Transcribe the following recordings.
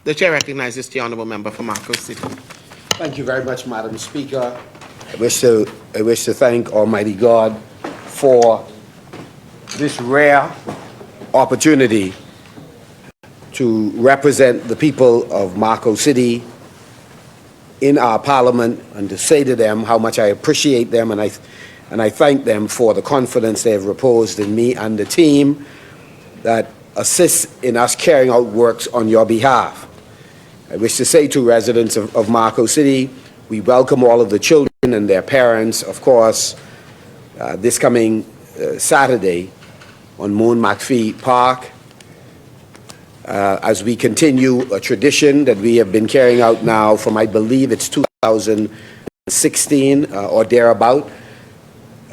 The chair recognizes the honourable member for Marco City. Thank you very much, Madam Speaker. I wish to thank Almighty God for this rare opportunity to represent the people of Marco City in our Parliament and to say to them how much I appreciate them and I thank them for the confidence they have reposed in me and the team that assists in us carrying out works on your behalf. I wish to say to residents of Marco City, we welcome all of the children and their parents, of course, this coming Saturday on Moon McPhee Park, as we continue a tradition that we have been carrying out now from, I believe it's 2016 or thereabout,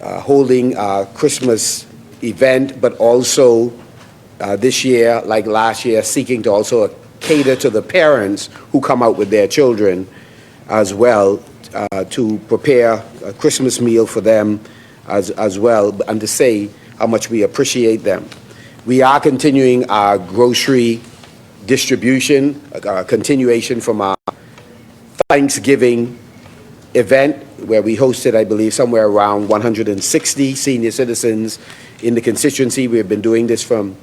holding a Christmas event, but also this year, like last year, seeking to also cater to the parents who come out with their children as well, to prepare a Christmas meal for them as well, and to say how much we appreciate them. We are continuing our grocery distribution, a continuation from our Thanksgiving event where we hosted, I believe, somewhere around 160 senior citizens in the constituency. We have been doing this from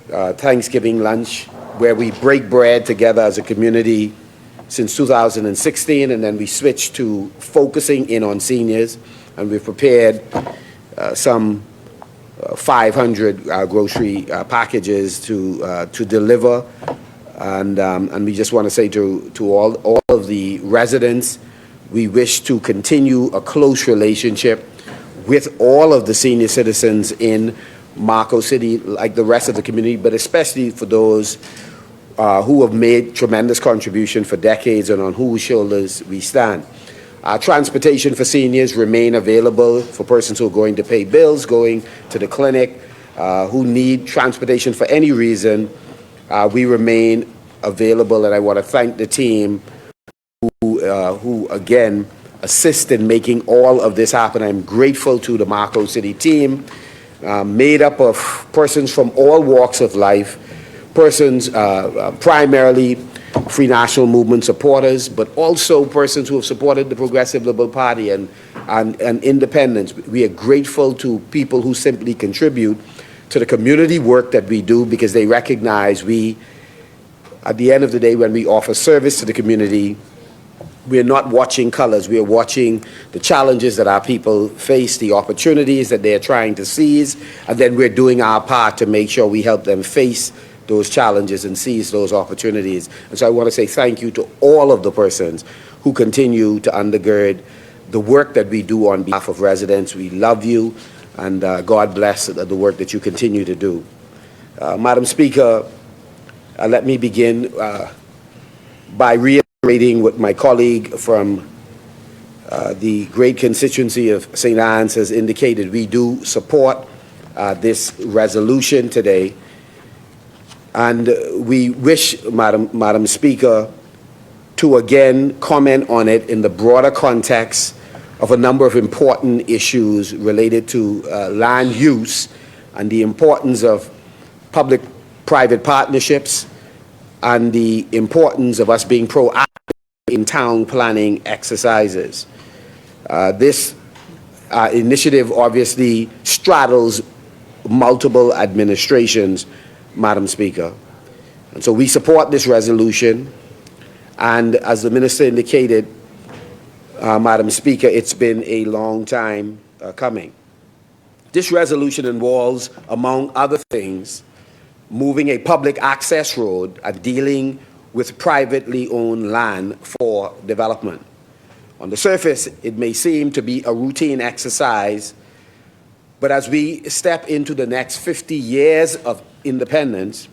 Thanksgiving lunch, where we break bread together as a community since 2016, and then we switched to focusing in on seniors, and we've prepared some 500 grocery packages to deliver, and we just want to say to all of the residents, we wish to continue a close relationship with all of the senior citizens in Marco City, like the rest of the community, but especially for those who have made tremendous contribution for decades and on whose shoulders we stand. Transportation for seniors remain available for persons who are going to pay bills, going to the clinic, who need transportation for any reason. We remain available, and I want to thank the team who again assist in making all of this happen. I'm grateful to the Marco City team, made up of persons from all walks of life, persons primarily Free National Movement supporters, but also persons who have supported the Progressive Liberal Party and independents. We are grateful to people who simply contribute to the community work that we do, because they recognize at the end of the day, when we offer service to the community, we are not watching colors. We are watching the challenges that our people face, the opportunities that they are trying to seize, and then we're doing our part to make sure we help them face those challenges and seize those opportunities. And so I want to say thank you to all of the persons who continue to undergird the work that we do on behalf of residents. We love you, and God bless the work that you continue to do. Madam Speaker, let me begin by reiterating what my colleague from the great constituency of St. Anne's has indicated. We do support this resolution today, and we wish, Madam Speaker, to again comment on it in the broader context of a number of important issues related to land use and the importance of public-private partnerships and the importance of us being proactive in town planning exercises. This initiative obviously straddles multiple administrations, Madam Speaker. And so we support this resolution, and as the Minister indicated, Madam Speaker, it's been a long time coming. This resolution involves, among other things, moving a public access road and dealing with privately owned land for development. On the surface, it may seem to be a routine exercise, but as we step into the next 50 years of independence,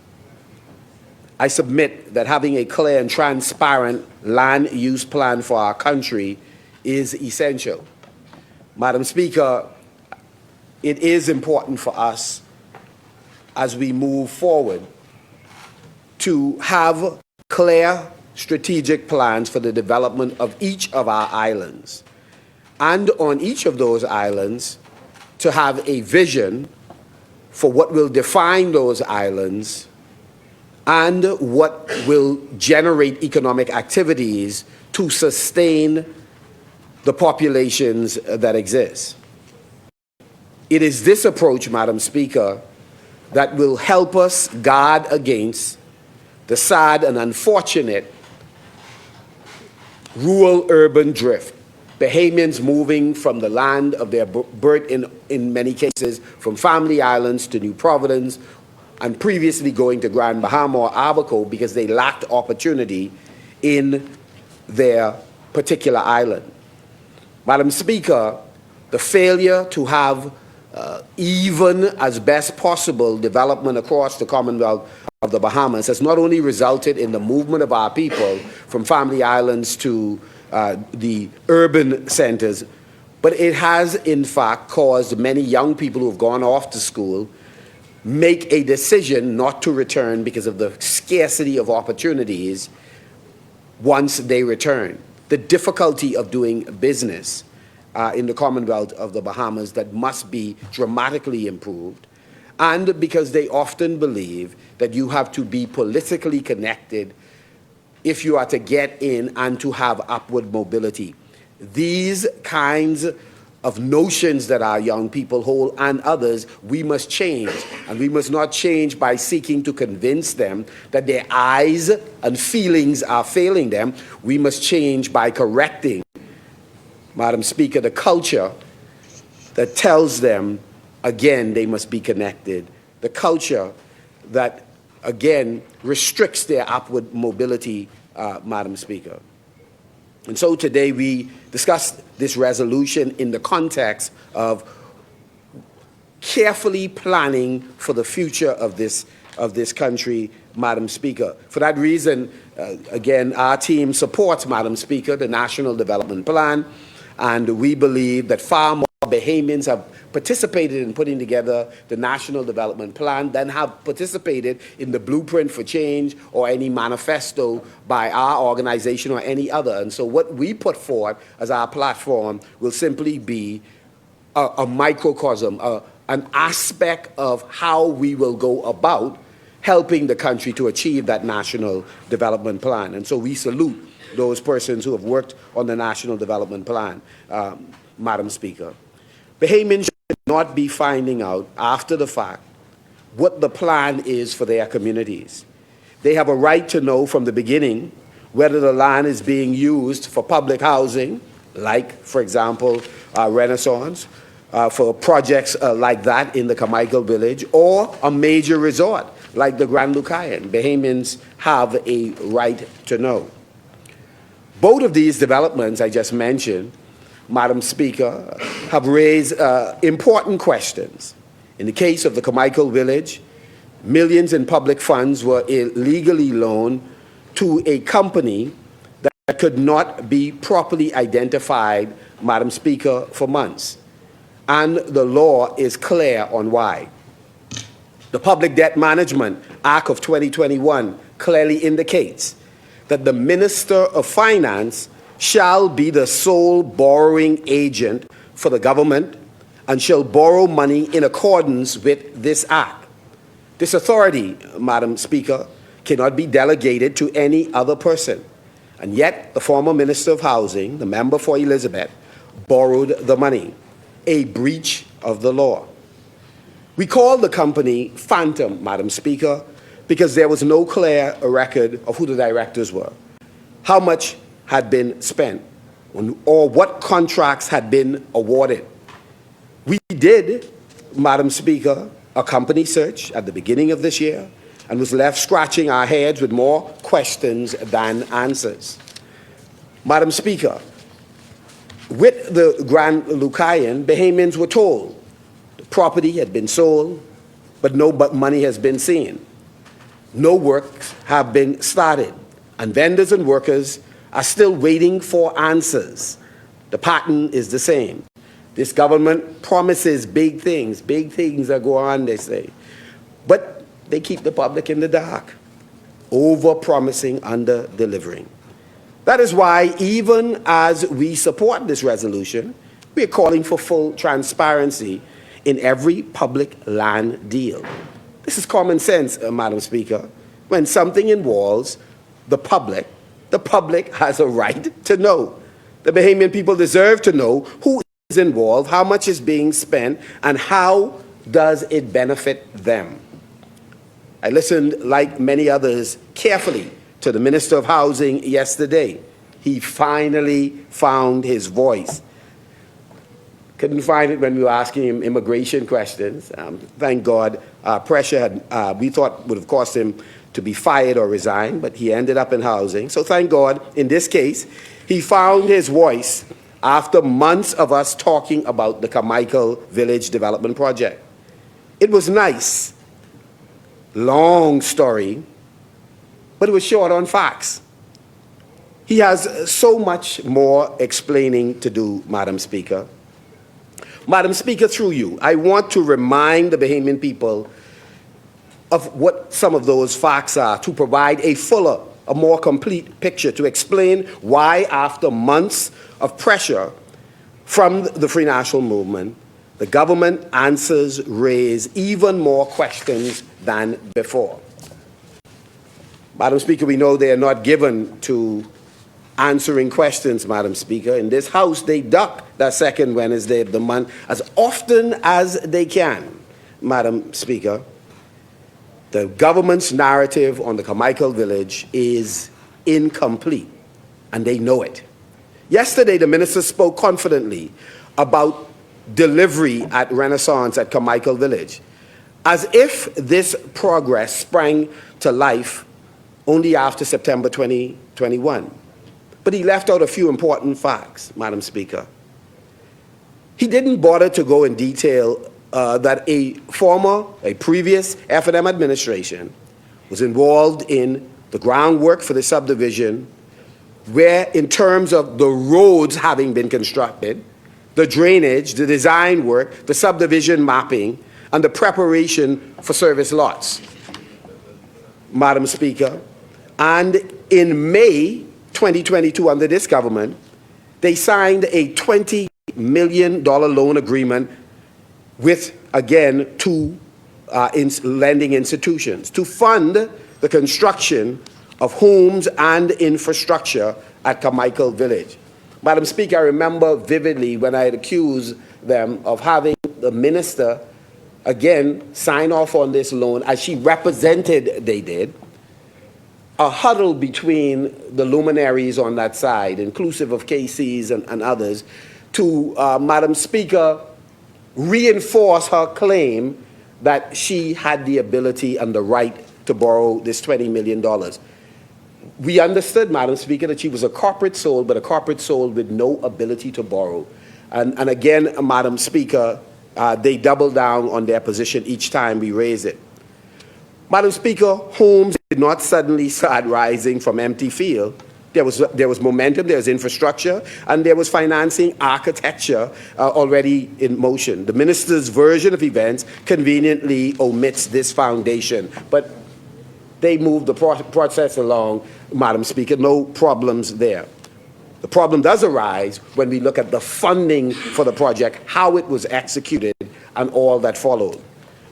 I submit that having a clear and transparent land use plan for our country is essential. Madam Speaker, it is important for us as we move forward to have clear strategic plans for the development of each of our islands, and on each of those islands to have a vision for what will define those islands and what will generate economic activities to sustain the populations that exist. It is this approach, Madam Speaker, that will help us guard against the sad and unfortunate rural-urban drift. Bahamians moving from the land of their birth, in many cases, from family islands to New Providence, and previously going to Grand Bahama or Abaco because they lacked opportunity in their particular island. Madam Speaker, the failure to have even as best possible development across the Commonwealth of the Bahamas has not only resulted in the movement of our people from family islands to the urban centers, but it has in fact caused many young people who have gone off to school make a decision not to return because of the scarcity of opportunities once they return. The difficulty of doing business in the Commonwealth of the Bahamas that must be dramatically improved, and because they often believe that you have to be politically connected if you are to get in and to have upward mobility. These kinds of notions that our young people hold and others, we must change. And we must not change by seeking to convince them that their eyes and feelings are failing them. We must change by correcting, Madam Speaker, the culture that tells them, again, they must be connected. The culture that, again, restricts their upward mobility, Madam Speaker. And so today we discuss this resolution in the context of carefully planning for the future of this country, Madam Speaker. For that reason, again, our team supports, Madam Speaker, the National Development Plan, and we believe that far more Bahamians have participated in putting together the National Development Plan than have participated in the Blueprint for Change or any manifesto by our organization or any other. And so what we put forward as our platform will simply be a microcosm, an aspect of how we will go about helping the country to achieve that National Development Plan. And so we salute those persons who have worked on the National Development Plan, Madam Speaker. Bahamians should not be finding out after the fact what the plan is for their communities. They have a right to know from the beginning whether the land is being used for public housing, like, for example, Renaissance, for projects like that in the Carmichael Village, or a major resort like the Grand Lucayan. Bahamians have a right to know. Both of these developments I just mentioned, Madam Speaker, have raised important questions. In the case of the Carmichael Village, millions in public funds were illegally loaned to a company that could not be properly identified, Madam Speaker, for months. And the law is clear on why. The Public Debt Management Act of 2021 clearly indicates that the Minister of Finance shall be the sole borrowing agent for the government and shall borrow money in accordance with this act. This authority, Madam Speaker, cannot be delegated to any other person. And yet, the former Minister of Housing, the member for Elizabeth, borrowed the money, a breach of the law. We call the company Phantom, Madam Speaker, because there was no clear record of who the directors were, how much had been spent, or what contracts had been awarded. We did, Madam Speaker, a company search at the beginning of this year and was left scratching our heads with more questions than answers. Madam Speaker, with the Grand Lucayan, Bahamians were told the property had been sold, but no money has been seen. No works have been started, and vendors and workers are still waiting for answers. The pattern is the same. This government promises big things that go on, they say, but they keep the public in the dark, over-promising, under-delivering. That is why, even as we support this resolution, we are calling for full transparency in every public land deal. This is common sense, Madam Speaker. when something involves the public has a right to know. The Bahamian people deserve to know who is involved, how much is being spent, and how does it benefit them. I listened, like many others, carefully to the Minister of Housing yesterday. He finally found his voice. Couldn't find it when we were asking him immigration questions. Thank God, pressure had, we thought would have caused him to be fired or resign, but he ended up in housing. So thank God, in this case, he found his voice after months of us talking about the Carmichael Village Development Project. It was nice, long story, but it was short on facts. He has so much more explaining to do, Madam Speaker. Madam Speaker, through you, I want to remind the Bahamian people of what some of those facts are, to provide a fuller, a more complete picture, to explain why, after months of pressure from the Free National Movement, the government answers raise even more questions than before. Madam Speaker, we know they are not given to answering questions, Madam Speaker. In this House, they duck that second Wednesday of the month as often as they can, Madam Speaker. The government's narrative on the Carmichael Village is incomplete, and they know it. Yesterday, the minister spoke confidently about delivery at Renaissance at Carmichael Village, as if this progress sprang to life only after September 2021. But he left out a few important facts, Madam Speaker. He didn't bother to go in detail that a previous F&M administration was involved in the groundwork for the subdivision, where in terms of the roads having been constructed, the drainage, the design work, the subdivision mapping, and the preparation for service lots. Madam Speaker, and in May 2022, under this government, they signed a $20 million loan agreement with, again, two lending institutions to fund the construction of homes and infrastructure at Carmichael Village. Madam Speaker, I remember vividly when I had accused them of having the minister, again, sign off on this loan, as she represented they did, a huddle between the luminaries on that side, inclusive of KCs and others, to, Madam Speaker, reinforce her claim that she had the ability and the right to borrow this $20 million. We understood, Madam Speaker, that she was a corporate soul, but a corporate soul with no ability to borrow. And again, Madam Speaker, they doubled down on their position each time we raised it. Madam Speaker, homes did not suddenly start rising from empty field. There was momentum, there was infrastructure, and there was financing architecture already in motion. The minister's version of events conveniently omits this foundation, but they moved the process along, Madam Speaker, no problems there. The problem does arise when we look at the funding for the project, how it was executed, and all that followed.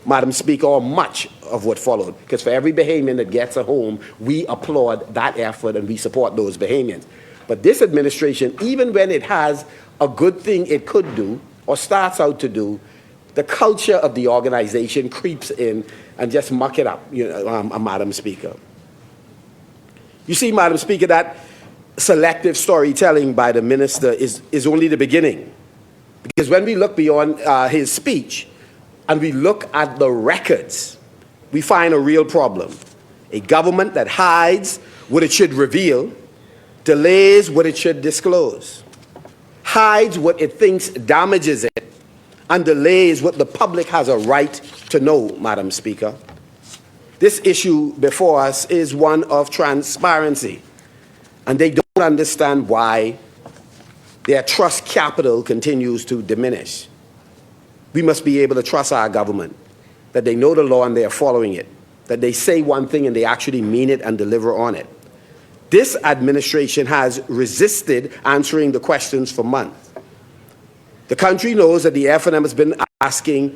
Madam Speaker, or much of what followed, because for every Bahamian that gets a home, we applaud that effort and we support those Bahamians. But this administration, even when it has a good thing it could do, or starts out to do, the culture of the organization creeps in and just muck it up, Madam Speaker. You see, Madam Speaker, that selective storytelling by the minister is only the beginning. Because when we look beyond his speech, and we look at the records, we find a real problem. A government that hides what it should reveal, delays what it should disclose, hides what it thinks damages it, and delays what the public has a right to know, Madam Speaker. This issue before us is one of transparency, and they don't understand why their trust capital continues to diminish. We must be able to trust our government, that they know the law and they are following it, that they say one thing and they actually mean it and deliver on it. This administration has resisted answering the questions for months. The country knows that the F&M has been asking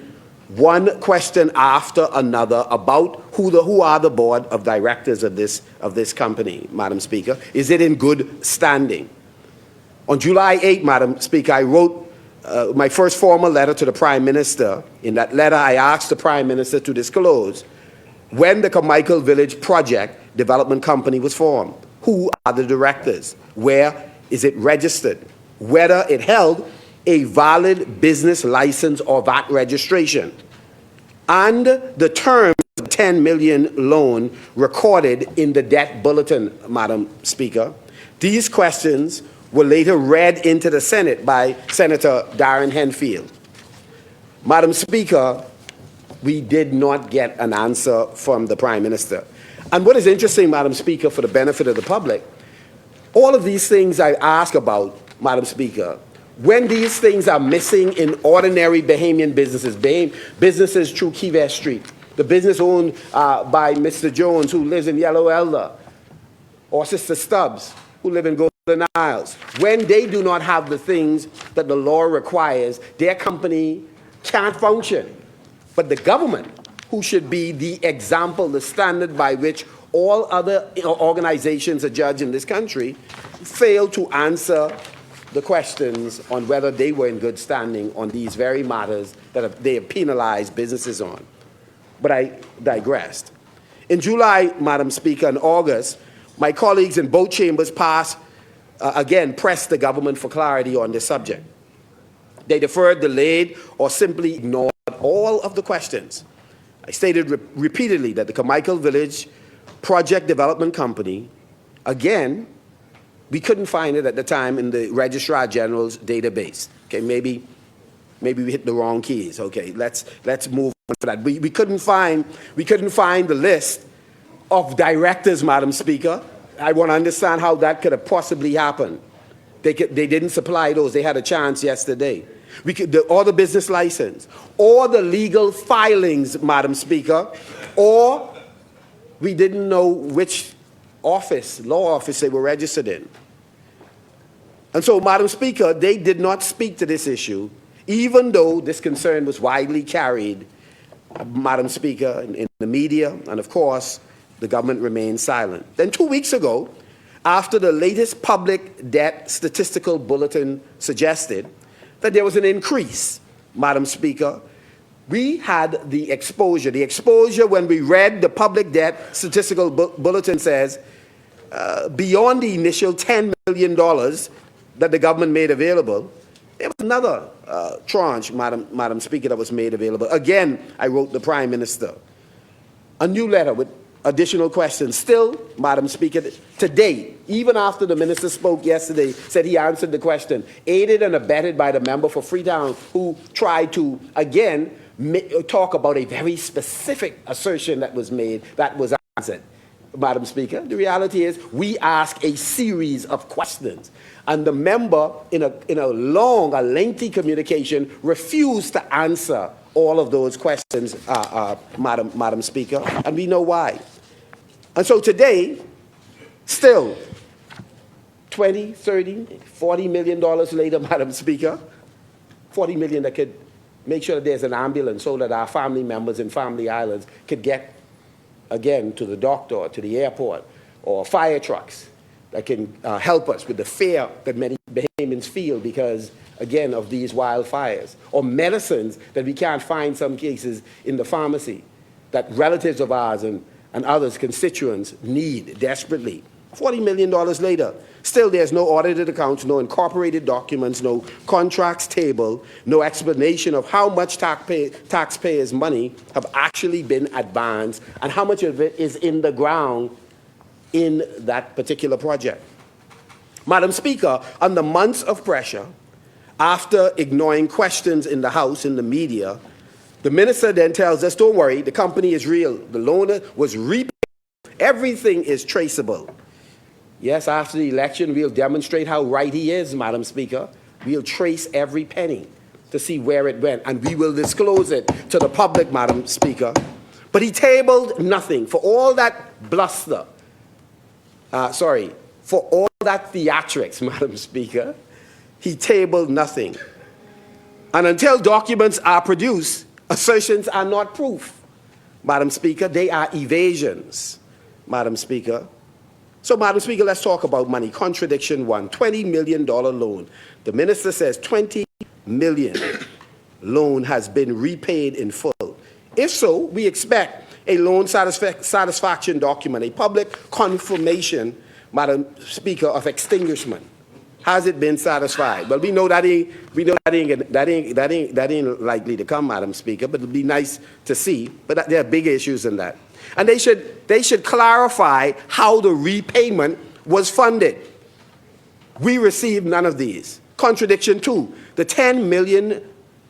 one question after another about who are the board of directors of this company, Madam Speaker? Is it in good standing? On July 8, Madam Speaker, I wrote my first formal letter to the Prime Minister. In that letter, I asked the Prime Minister to disclose when the Carmichael Village Project Development Company was formed. Who are the directors? Where is it registered? Whether it held a valid business license or VAT registration. And the terms of the $10 million loan recorded in the debt bulletin, Madam Speaker. These questions were later read into the Senate by Senator Darren Henfield. Madam Speaker, we did not get an answer from the Prime Minister. And what is interesting, Madam Speaker, for the benefit of the public, all of these things I ask about, Madam Speaker, when these things are missing in ordinary Bahamian businesses, businesses through Key West Street, the business owned by Mr. Jones, who lives in Yellow Elder, or Sister Stubbs, who live in Golden Isles, when they do not have the things that the law requires, their company can't function. But the government, who should be the example, the standard by which all other organizations are judged in this country, failed to answer the questions on whether they were in good standing on these very matters that they have penalized businesses on. But I digressed. In July, Madam Speaker, and August, my colleagues in both chambers pressed the government for clarity on this subject. They deferred, delayed, or simply ignored all of the questions. I stated repeatedly that the Carmichael Village Project Development Company, again, we couldn't find it at the time in the Registrar General's database. Okay, maybe we hit the wrong keys. Okay, let's move on for that. We couldn't find the list of directors, Madam Speaker. I want to understand how that could have possibly happened. They didn't supply those. They had a chance yesterday. Or the business license, or the legal filings, Madam Speaker, or we didn't know which office, law office they were registered in. And so, Madam Speaker, they did not speak to this issue, even though this concern was widely carried, Madam Speaker, in the media, and of course, the government remained silent. Then 2 weeks ago, after the latest public debt statistical bulletin suggested that there was an increase, Madam Speaker, we had the exposure. The exposure when we read the public debt statistical bulletin says, beyond the initial $10 million that the government made available, there was another tranche, Madam Speaker, that was made available. Again, I wrote the Prime Minister a new letter with additional questions. Still, Madam Speaker, to date, even after the minister spoke yesterday, said he answered the question, aided and abetted by the member for Freetown, who tried to, again, talk about a very specific assertion that was made, that was answered. Madam Speaker, the reality is we ask a series of questions, and the member, in a lengthy communication, refused to answer all of those questions, Madam Speaker, and we know why. And so today, still, $20, $30, $40 million later, Madam Speaker, $40 million that could make sure that there's an ambulance so that our family members in Family Islands could get, again, to the doctor, or to the airport, or fire trucks that can help us with the fear that many Bahamians feel because, again, of these wildfires, or medicines that we can't find some cases in the pharmacy that relatives of ours and others, constituents, need desperately. $40 million later, still there's no audited accounts, no incorporated documents, no contracts table, no explanation of how much taxpayers' money have actually been advanced and how much of it is in the ground in that particular project. Madam Speaker, under months of pressure, after ignoring questions in the House, in the media, the minister then tells us, don't worry, the company is real. The loaner was repaid. Everything is traceable. Yes, after the election, we'll demonstrate how right he is, Madam Speaker. We'll trace every penny to see where it went, and we will disclose it to the public, Madam Speaker. But he tabled nothing. For all that bluster, for all that theatrics, Madam Speaker, he tabled nothing. And until documents are produced, assertions are not proof. Madam Speaker, they are evasions, Madam Speaker. So, Madam Speaker, let's talk about money. Contradiction one, $20 million loan. The minister says $20 million loan has been repaid in full. If so, we expect a loan satisfaction document, a public confirmation, Madam Speaker, of extinguishment. Has it been satisfied? Well, we know that ain't likely to come, Madam Speaker, but it'll be nice to see. But there are big issues in that. And they should clarify how the repayment was funded. We received none of these. Contradiction two, the $10 million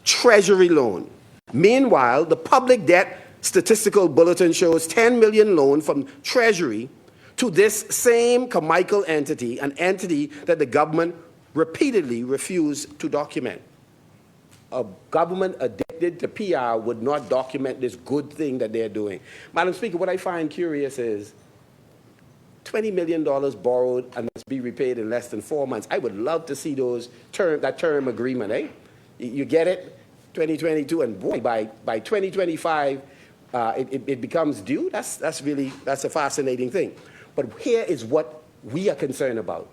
Treasury loan. Meanwhile, the public debt statistical bulletin shows $10 million loan from Treasury to this same Carmichael entity, an entity that the government repeatedly refused to document. A government addicted to PR would not document this good thing that they're doing. Madam Speaker, what I find curious is $20 million borrowed and must be repaid in less than 4 months. I would love to see that term agreement, eh? You get it? 2022, and boy, by 2025, it becomes due. That's a fascinating thing. But here is what we are concerned about.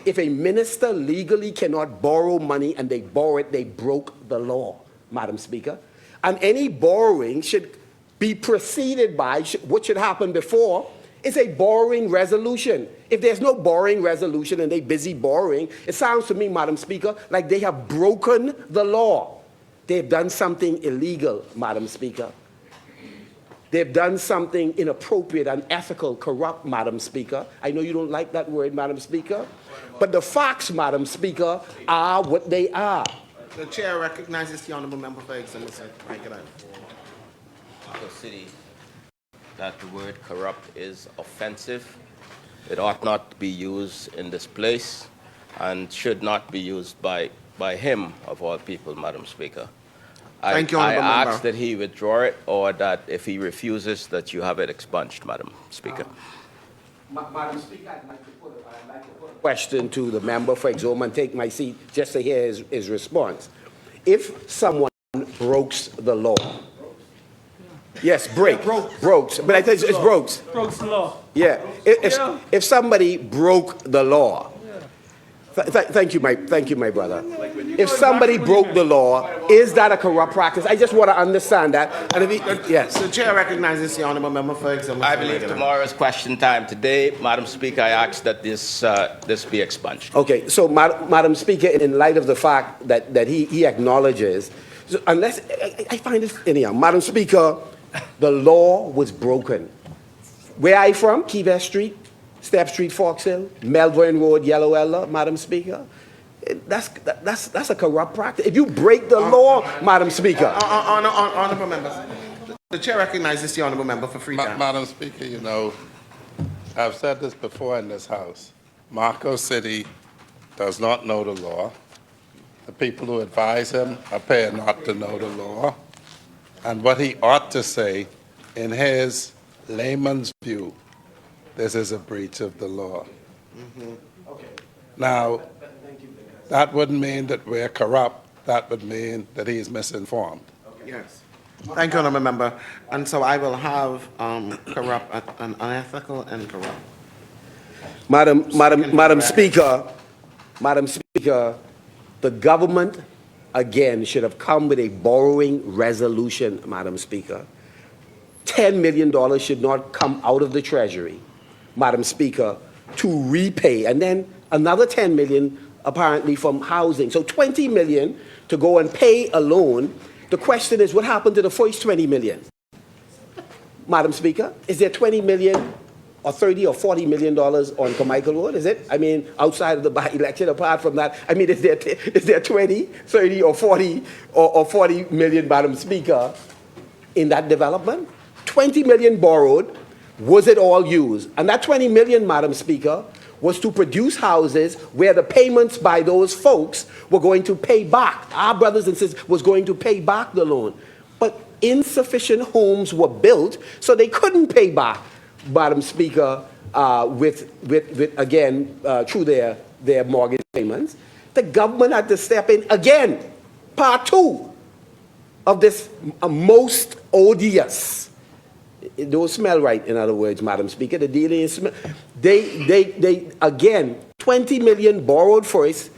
If a minister legally cannot borrow money and they borrow it, they broke the law, Madam Speaker. And any borrowing should be preceded by, what should happen before, is a borrowing resolution. If there's no borrowing resolution and they're busy borrowing, it sounds to me, Madam Speaker, like they have broken the law. They've done something illegal, Madam Speaker. They've done something inappropriate, unethical, corrupt, Madam Speaker. I know you don't like that word, Madam Speaker, but the facts, Madam Speaker, are what they are. The chair recognizes the honourable member for example. Marco City, that the word corrupt is offensive. It ought not to be used in this place and should not be used by him, of all people, Madam Speaker. Thank you, I honourable member. ask that he withdraw it, or that if he refuses, that you have it expunged, Madam Speaker. Madam Speaker, I'd like to put a question to the member for Exoma and take my seat just to hear his response. If someone breaks the law, yes, breaks, but I think it's breaks. Broke the law. Yeah, if somebody broke the law, thank you, my brother. If somebody broke the law, is that a corrupt practice? I just want to understand that. And yes. The chair recognizes the honourable member for example. I believe tomorrow is question time. Today, Madam Speaker, I ask that this be expunged. Okay, so Madam Speaker, in light of the fact that he acknowledges, so unless I find this anyhow, Madam Speaker, the law was broken. Where are you from? Key West Street, Step Street, Fox Hill, Melbourne Road, Yellow Ella, Madam Speaker. That's a corrupt practice. If you break the law, Madam Speaker. Honourable members. The chair recognizes the honourable member for free time. Madam Speaker, you know, I've said this before in this House. Marco City does not know the law. The people who advise him appear not to know the law. And what he ought to say, in his layman's view, this is a breach of the law. Okay. Now, that wouldn't mean that we're corrupt. That would mean that he's misinformed. Yes. Thank you, honourable member. And so I will have corrupt, unethical, and corrupt. Madam Speaker, the government again should have come with a borrowing resolution, Madam Speaker. $10 million should not come out of the Treasury, Madam Speaker, to repay, and then another $10 million apparently from housing. So $20 million to go and pay a loan. The question is, what happened to the first $20 million? Madam Speaker, is there $20 million or $30 or $40 million on Carmichael Road? Is it? I mean, outside of the by-election, apart from that, I mean, is there 20, 30 or 40 or 40 million, Madam Speaker, in that development? 20 million borrowed. Was it all used? And that 20 million, Madam Speaker, was to produce houses where the payments by those folks were going to pay back. Our brothers and sisters was going to pay back the loan. But insufficient homes were built, so they couldn't pay back, Madam Speaker, through their mortgage payments. The government had to step in again. Part two of this most odious It don't smell right, in other words, Madam Speaker. The deal is, they again, 20 million borrowed first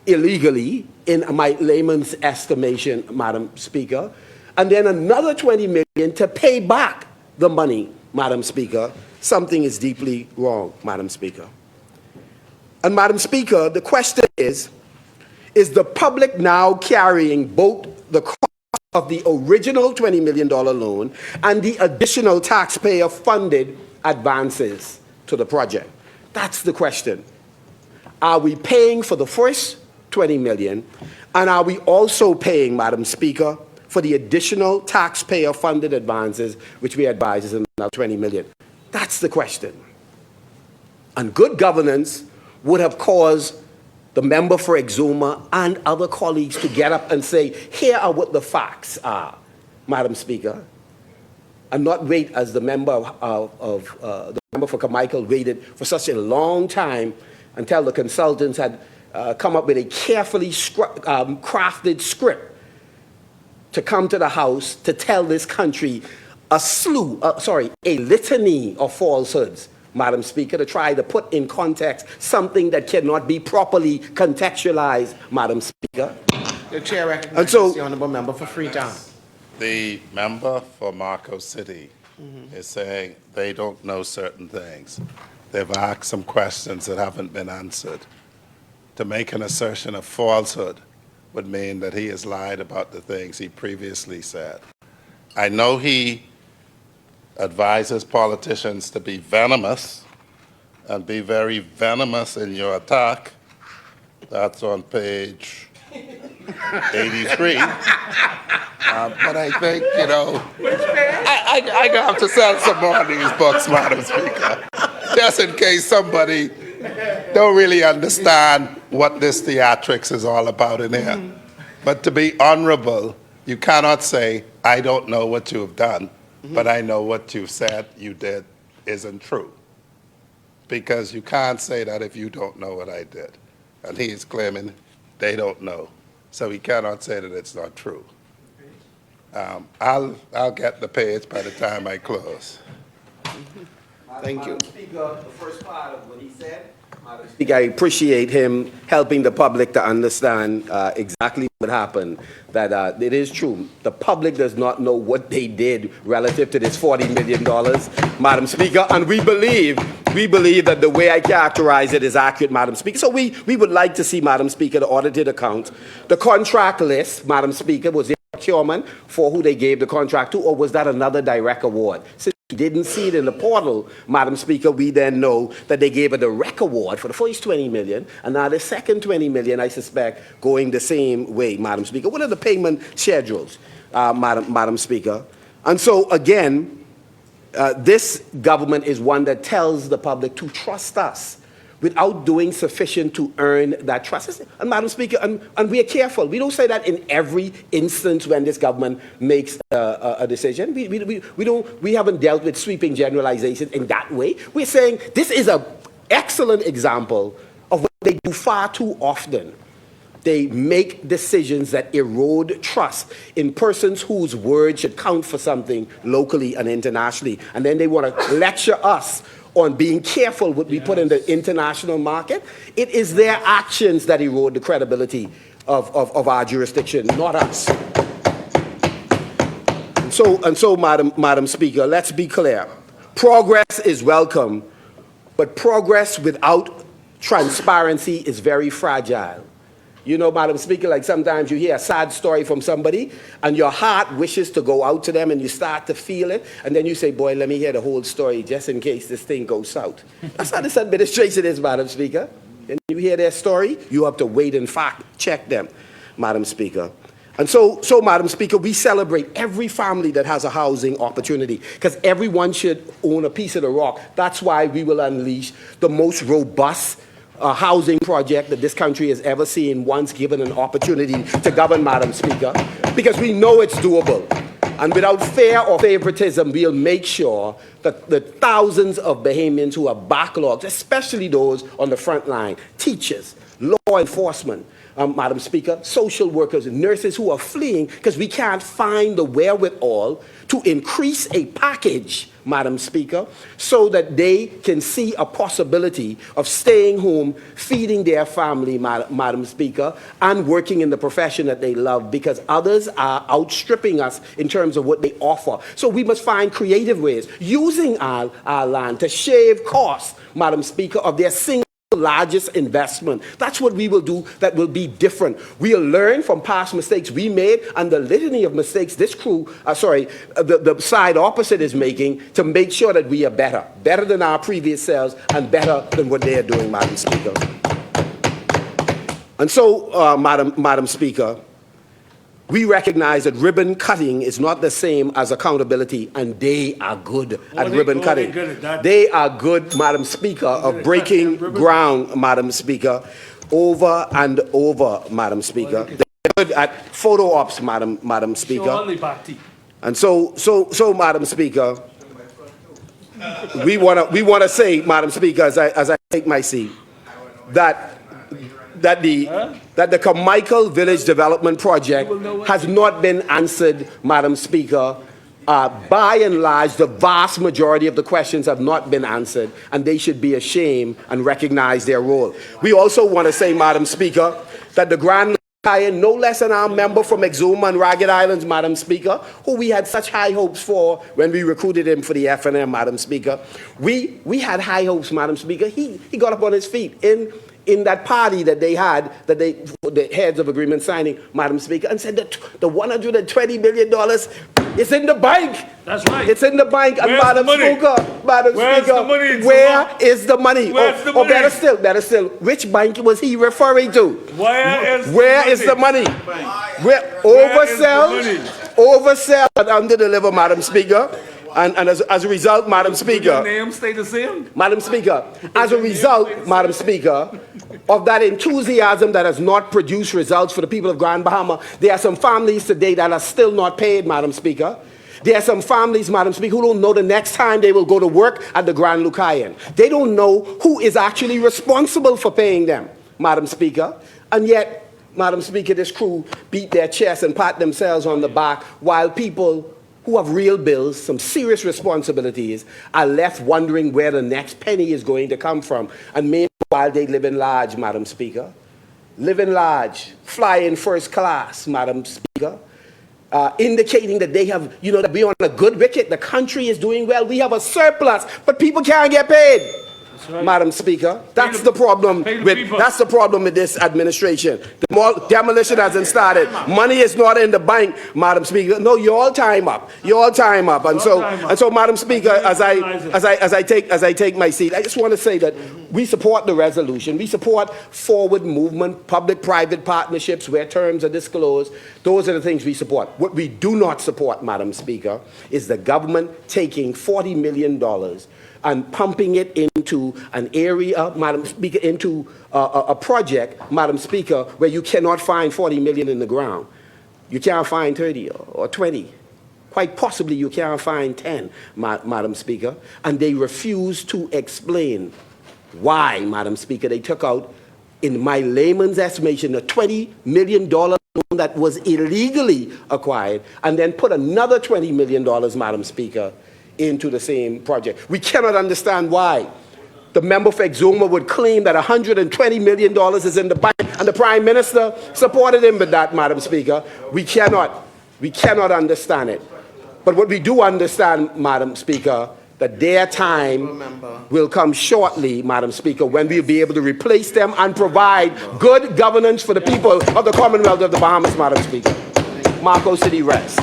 illegally, in my layman's estimation, Madam Speaker, and then another 20 million to pay back the money, Madam Speaker. Something is deeply wrong, Madam Speaker. And Madam Speaker, the question is the public now carrying both the cost of the original $20 million loan and the additional taxpayer-funded advances to the project? That's the question. Are we paying for the first 20 million, and are we also paying, Madam Speaker, for the additional taxpayer-funded advances, which we advise is another 20 million? That's the question. And good governance would have caused the member for Exuma and other colleagues to get up and say, here are what the facts are, Madam Speaker, and not wait as the member the member for Carmichael waited for such a long time until the consultants had come up with a carefully crafted script to come to the House to tell this country a litany of falsehoods, Madam Speaker, to try to put in context something that cannot be properly contextualized, Madam Speaker. The chair recognizes the honourable member for Freetown. The member for Marco City is saying they don't know certain things. They've asked some questions that haven't been answered. To make an assertion of falsehood would mean that he has lied about the things he previously said. I know he advises politicians to be venomous and be very venomous in your attack. That's on page 83. But I think, you know, I have to sell some more of these books, Madam Speaker, just in case somebody don't really understand what this theatrics is all about in here. But to be honorable, you cannot say, I don't know what you have done, but I know what you said you did isn't true. Because you can't say that if you don't know what I did. And he is claiming they don't know. So he cannot say that it's not true. I'll get the page by the time I close. Thank you. Madam Speaker, the first part of what he said, Madam Speaker, I appreciate him helping the public to understand exactly what happened, that it is true. The public does not know what they did relative to this $40 million, Madam Speaker, and we believe that the way I characterize it is accurate, Madam Speaker. So we would like to see, Madam Speaker, the audited accounts. The contract list, Madam Speaker, was there procurement for who they gave the contract to, or was that another direct award? Since we didn't see it in the portal, Madam Speaker, we then know that they gave a direct award for the first 20 million, and now the second 20 million, I suspect, going the same way, Madam Speaker. What are the payment schedules, Madam Speaker? And so, again, this government is one that tells the public to trust us without doing sufficient to earn that trust. And Madam Speaker, and we are careful. We don't say that in every instance when this government makes a decision. We haven't dealt with sweeping generalization in that way. We're saying this is an excellent example of what they do far too often. They make decisions that erode trust in persons whose word should count for something locally and internationally. And then they want to lecture us on being careful what we put in the international market. It is their actions that erode the credibility of our jurisdiction, not us. And so, Madam Speaker, let's be clear. Progress is welcome, but progress without transparency is very fragile. You know, Madam Speaker, like sometimes you hear a sad story from somebody and your heart wishes to go out to them and you start to feel it, and then you say, boy, let me hear the whole story just in case this thing goes south. That's how this administration is, Madam Speaker. And you hear their story, you have to wait and fact check them, Madam Speaker. And so, Madam Speaker, we celebrate every family that has a housing opportunity, because everyone should own a piece of the rock. That's why we will unleash the most robust housing project that this country has ever seen once given an opportunity to govern, Madam Speaker, because we know it's doable. And without fear or favoritism, we'll make sure the thousands of Bahamians who are backlogged, especially those on the front line, teachers, law enforcement, Madam Speaker, social workers and nurses who are fleeing because we can't find the wherewithal to increase a package, Madam Speaker, so that they can see a possibility of staying home, feeding their family, Madam Speaker, and working in the profession that they love, because others are outstripping us in terms of what they offer. So we must find creative ways, using our land to shave costs, Madam Speaker, of their single largest investment. That's what we will do that will be different. We'll learn from past mistakes we made and the litany of mistakes this crew, the side opposite is making, to make sure that we are better than our previous selves and better than what they are doing, Madam Speaker. And so, Madam Speaker, we recognize that ribbon cutting is not the same as accountability, and they are good at ribbon cutting. They are good, Madam Speaker, of breaking ground, Madam Speaker, over and over, Madam Speaker. They're good at photo ops, Madam Speaker. And so, Madam Speaker, we want to say, Madam Speaker, as I take my seat, that the Carmichael Village Development Project has not been answered, Madam Speaker. By and large, the vast majority of the questions have not been answered, and they should be ashamed and recognize their role. We also want to say, Madam Speaker, that the Grand Lion, no less than our member from Exuma and Ragged Islands, Madam Speaker, who we had such high hopes for when we recruited him for the FNM, Madam Speaker. We had high hopes, Madam Speaker. He got up on his feet in that party that they had, the heads of agreement signing, Madam Speaker, and said that the $120 million is in the bank. That's right. It's in the bank. And Where's Madam the money? Speaker, Madam Where's Speaker, the money, where is the money? Where's the Or money? better still, which bank was he referring to? Where is the money? Where oversell and underdeliver, Madam Speaker. And as a result, Madam Speaker, Your name stay the same? Madam Speaker, as a result, Madam Speaker, of that enthusiasm that has not produced results for the people of Grand Bahama, there are some families today that are still not paid, Madam Speaker. There are some families, Madam Speaker, who don't know the next time they will go to work at the Grand Lucayan. They don't know who is actually responsible for paying them, Madam Speaker. And yet, Madam Speaker, this crew beat their chests and pat themselves on the back while people who have real bills, some serious responsibilities, are left wondering where the next penny is going to come from. And meanwhile, they live in large, Madam Speaker. Live in large, fly in first class, Madam Speaker. Indicating that they have, that we're on a good wicket, the country is doing well, we have a surplus, but people can't get paid. Right. Madam Speaker, that's the problem with this administration. The demolition hasn't started. Money is not in the bank, Madam Speaker. No, you're all time up. And so, Madam Speaker, as I take my seat, I just want to say that we support the resolution. We support forward movement, public-private partnerships where terms are disclosed. Those are the things we support. What we do not support, Madam Speaker, is the government taking $40 million and pumping it into an area, Madam Speaker, into a project, Madam Speaker, where you cannot find 40 million in the ground. You can't find 30 or 20. Quite possibly you can't find 10, Madam Speaker. And they refuse to explain why, Madam Speaker, they took out, in my layman's estimation, a $20 million loan that was illegally acquired, and then put another $20 million, Madam Speaker, into the same project. We cannot understand why the member for Exuma would claim that $120 million is in the bank, and the Prime Minister supported him with that, Madam Speaker. We cannot understand it. But what we do understand, Madam Speaker, that their time will come shortly, Madam Speaker, when we'll be able to replace them and provide good governance for the people of the Commonwealth of the Bahamas, Madam Speaker. Marco City rests.